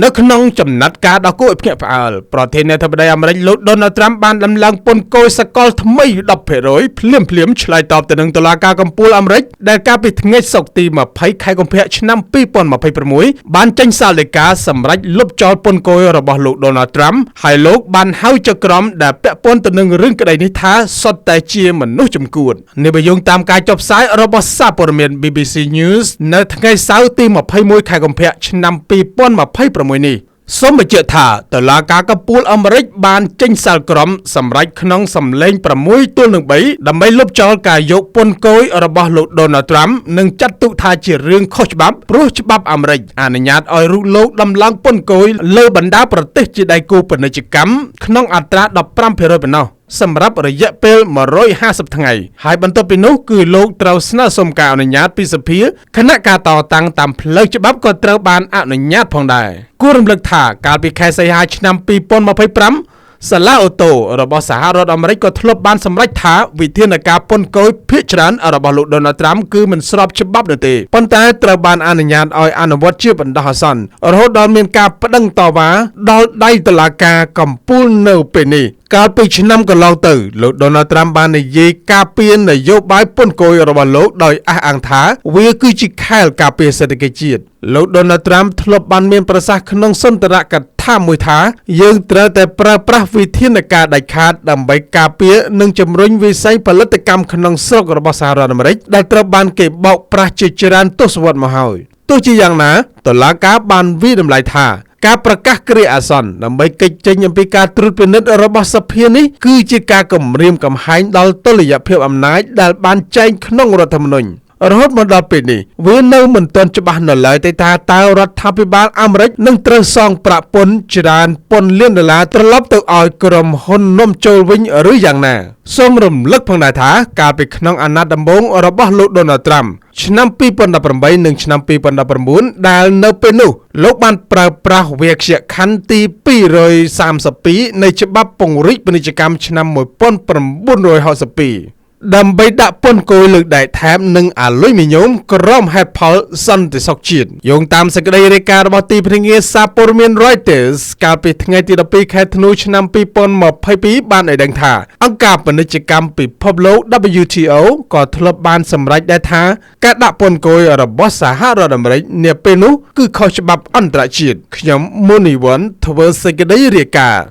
នៅក្នុងចំណាត់ការដ៏គួរឲ្យភ្ញាក់ផ្អើលប្រធានាធិបតីអាមេរិកលោក Donald Trump បានដំឡើងពន្ធគយសកលថ្មី 10% ភ្លាមឆ្លើយតបទៅនឹងតុលាការកំពូលអាមេរិកដែលកាលពីថ្ងៃសុក្រទី 20 ខែកុម្ភៈឆ្នាំ 2026 បានចេញសាលដីកាសម្រេចលុបចោលពន្ធគយរបស់លោក Donald Trump ហើយលោកបានហៅចៅក្រមដែលពាក់ព័ន្ធទៅនឹងរឿងក្តីនេះថាសុទ្ធតែជាមនុស្សចំកួតនេះបើយោងតាមការចុះផ្សាយរបស់សារព័ត៌មាន BBC News នៅថ្ងៃសៅរ៍ទី 21 ខែកុម្ភៈឆ្នាំ 2026 នេះសូមបញ្ជាក់ថាតុលាការកំពូលអាមេរិកបានចេញសាលក្រមសម្រេចក្នុងសម្លេង6ទល់នឹង3ដើម្បីលុបចោលការយកពន្ធគយរបស់លោក Donald Trump និងចាត់ទុកថាជារឿងខុសច្បាប់ព្រោះច្បាប់អាមេរិកអនុញ្ញាតឲ្យរូបលោកដំឡើងពន្ធគយលើបណ្ដាប្រទេសជាដៃគូពាណិជ្ជកម្មក្នុងអត្រា 15% ប៉ុណ្ណោះសម្រាប់រយៈពេល150ថ្ងៃហើយបន្ទាប់ពីនោះគឺលោកត្រូវស្នើសុំការអនុញ្ញាតពីសភាគណៈការតតាំងតាមផ្លូវច្បាប់ក៏ត្រូវបានអនុញ្ញាតផងដែរគួររំលឹកថាកាលពីខែសីហាឆ្នាំ 2025 សាលាអូតូរបស់សហរដ្ឋអាមេរិកក៏ធ្លាប់បានសម្រេចថាវិធានការពន្ធគយភាគច្រើនរបស់លោក Donald Trump គឺមិនស្របច្បាប់នោះទេប៉ុន្តែត្រូវបានអនុញ្ញាតឲ្យអនុវត្តជាបណ្ដោះអាសន្នរហូតដល់មានការប្តឹងតវ៉ាដល់ដៃតុលាការកំពូលនៅពេលនេះកាលពីឆ្នាំកន្លងទៅលោក Donald Trump បាននិយាយការពារនយោបាយពន្ធគយរបស់លោកដោយអះអាងថាវាគឺជាខែលការពារសេដ្ឋកិច្ចជាតិលោក Donald Trump ធ្លាប់បានមានប្រសាសន៍ក្នុងសន្ទរកថាមួយថាយើងត្រូវតែប្រើប្រាស់វិធានការដាច់ខាតដើម្បីការពារនិងជំរុញវិស័យផលិតកម្មក្នុងស្រុករបស់សហរដ្ឋអាមេរិកដែលត្រូវបានគេបោកប្រាស់ជាច្រើនទសវត្សរ៍មកហើយទោះជាយ៉ាងណាតុលាការបានវិនិច្ឆ័យតម្លៃថាការប្រកាសគ្រាអាសន្នដើម្បីគេចចេញអំពីការត្រួតពិនិត្យរបស់សភានេះគឺជាការគំរាមកំហែងដល់តុល្យភាពអំណាចដែលបានចែងក្នុងរដ្ឋធម្មនុញ្ញរហូតមកដល់ពេលនេះវានៅមិនទាន់ច្បាស់នៅឡើយទេថាតើរដ្ឋាភិបាលអាមេរិកនឹងត្រូវសងប្រាក់ពន្ធច្រើនពាន់លានដុល្លារត្រឡប់ទៅឲ្យក្រុមហ៊ុននាំចូលវិញឬយ៉ាងណាសូមរំលឹកផងដែរថាកាលពីក្នុងអាណត្តិដំបូងរបស់លោក Donald Trump ឆ្នាំ 2018 និងឆ្នាំ 2019 ដែលនៅពេលនោះលោកបានប្រើប្រាស់វាក្យខណ្ឌទី 232 នៃច្បាប់ពង្រីកពាណិជ្ជកម្មឆ្នាំ 1962ដើម្បីដាក់ពន្ធគយលើកដែកថែបនិងអាលុយមីញ៉ូមក្រោមហេតុផលសន្តិសុខជាតិយោងតាមសេចក្តីរាយការណ៍របស់ទីភ្នាក់ងារសារព័ត៌មាន Reuters កាលពីថ្ងៃទី 12 ខែធ្នូឆ្នាំ 2022 បានឲ្យដឹងថាអង្គការពាណិជ្ជកម្មពិភពលោក WTO ក៏ធ្លាប់បានសម្រេចដែរថាការដាក់ពន្ធគយរបស់សហរដ្ឋអាមេរិកនាពេលនោះគឺខុសច្បាប់អន្តរជាតិខ្ញុំមុនីវ័នធ្វើសេចក្តីរាយការណ៍